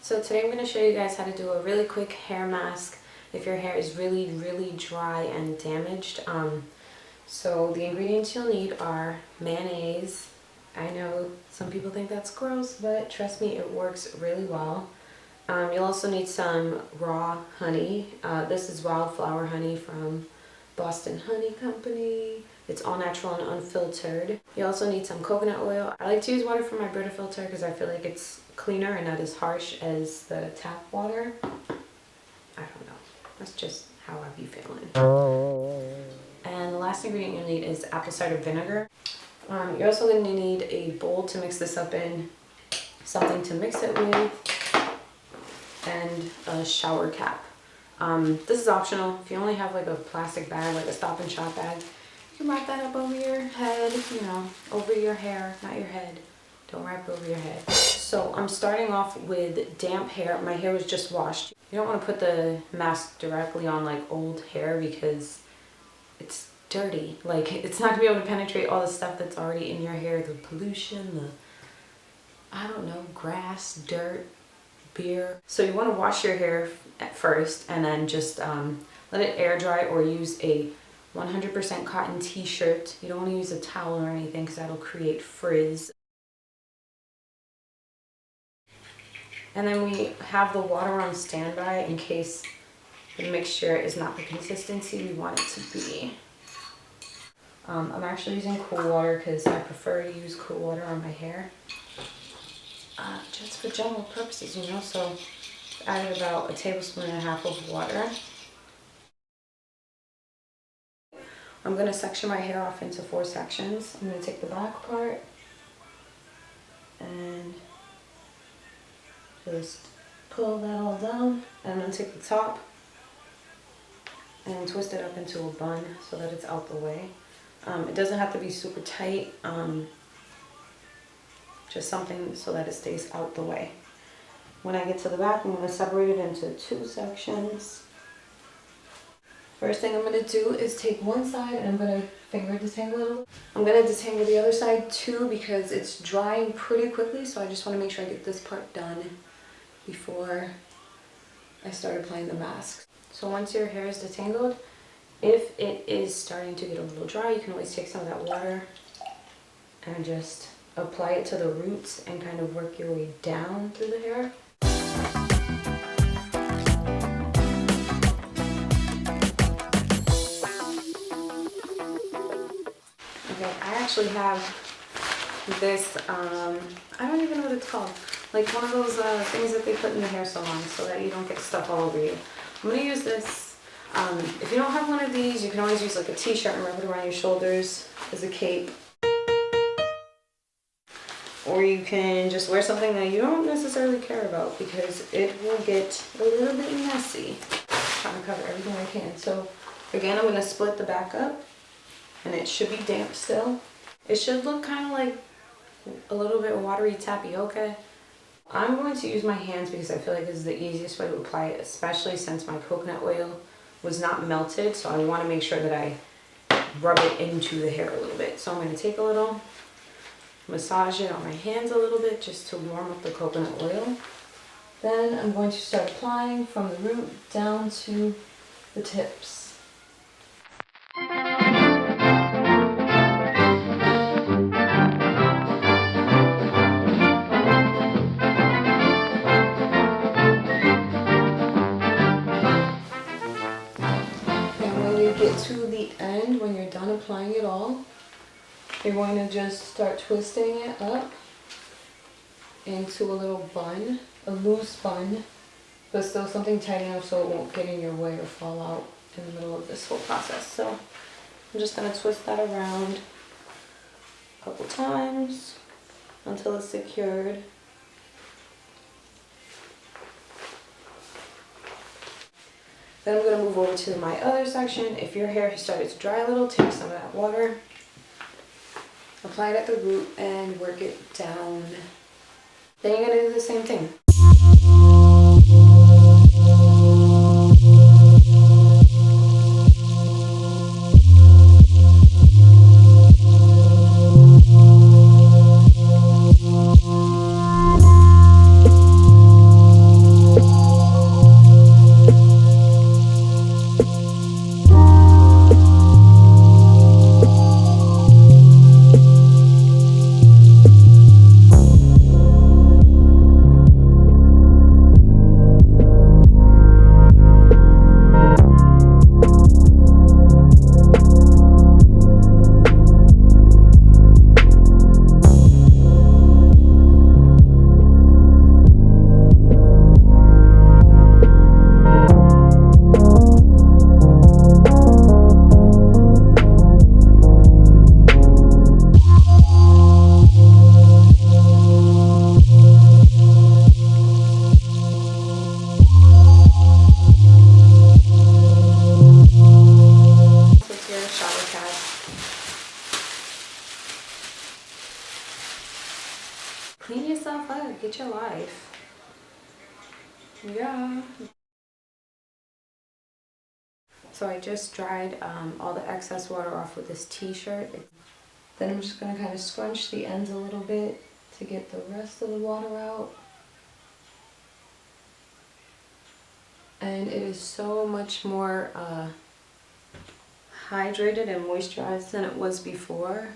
So today I'm going to show you guys how to do a really quick hair mask if your hair is really dry and damaged. So the ingredients you'll need are mayonnaise. I know some people think that's gross, but trust me, it works really well. You'll also need some raw honey. This is wildflower honey from Boston Honey Company. It's all natural and unfiltered. You also need some coconut oil. I like to use water from my Brita filter because I feel like it's cleaner and not as harsh as the tap water. I don't know. That's just how I be feeling. And the last ingredient you'll need is apple cider vinegar. You're also going to need a bowl to mix this up in, something to mix it with, and a shower cap. This is optional. If you only have like a plastic bag, like a Stop and Shop bag, you can wrap that up over your head, you know, over your hair, not your head. Don't wrap it over your head. So I'm starting off with damp hair. My hair was just washed. You don't want to put the mask directly on like old hair because it's dirty. Like, it's not going to be able to penetrate all the stuff that's already in your hair, the pollution, the, I don't know, grass, dirt, beer. So you want to wash your hair at first and then just let it air dry, or use a 100% cotton t-shirt. You don't want to use a towel or anything because that'll create frizz. And then we have the water on standby in case the mixture is not the consistency we want it to be. I'm actually using cool water because I prefer to use cool water on my hair. Just for general purposes, you know, so I added about 1.5 tablespoons of water. I'm going to section my hair off into 4 sections. I'm going to take the back part and just pull that all down. And I'm going to take the top and twist it up into a bun so that it's out the way. It doesn't have to be super tight, just something so that it stays out the way. When I get to the back, I'm going to separate it into 2 sections. First thing I'm going to do is take one side and I'm going to finger detangle it. I'm going to detangle the other side too because it's drying pretty quickly, so I just want to make sure I get this part done before I start applying the mask. So once your hair is detangled, if it is starting to get a little dry, you can always take some of that water and just apply it to the roots and kind of work your way down through the hair. Okay, I actually have this, I don't even know what it's called, like one of those things that they put in the hair salon so that you don't get stuff all over you. I'm going to use this. If you don't have one of these, you can always use like a t-shirt and wrap it around your shoulders as a cape. Or you can just wear something that you don't necessarily care about because it will get a little bit messy. I'm trying to cover everything I can. So again, I'm going to split the back up and it should be damp still. It should look kind of like a little bit watery tapioca. I'm going to use my hands because I feel like this is the easiest way to apply it, especially since my coconut oil was not melted. So I want to make sure that I rub it into the hair a little bit. So I'm going to take a little, massage it on my hands a little bit just to warm up the coconut oil. Then I'm going to start applying from the root down to the tips. Get to the end, when you're done applying it all, you're going to just start twisting it up into a little bun, a loose bun, but still something tight enough so it won't get in your way or fall out in the middle of this whole process. So I'm just going to twist that around a couple times until it's secured. Then I'm going to move over to my other section. If your hair has started to dry a little, take some of that water, apply it at the root, and work it down. Then you're going to do the same thing. Yeah. So I just dried all the excess water off with this t-shirt. Then I'm just gonna kind of scrunch the ends a little bit to get the rest of the water out. And it is so much more hydrated and moisturized than it was before.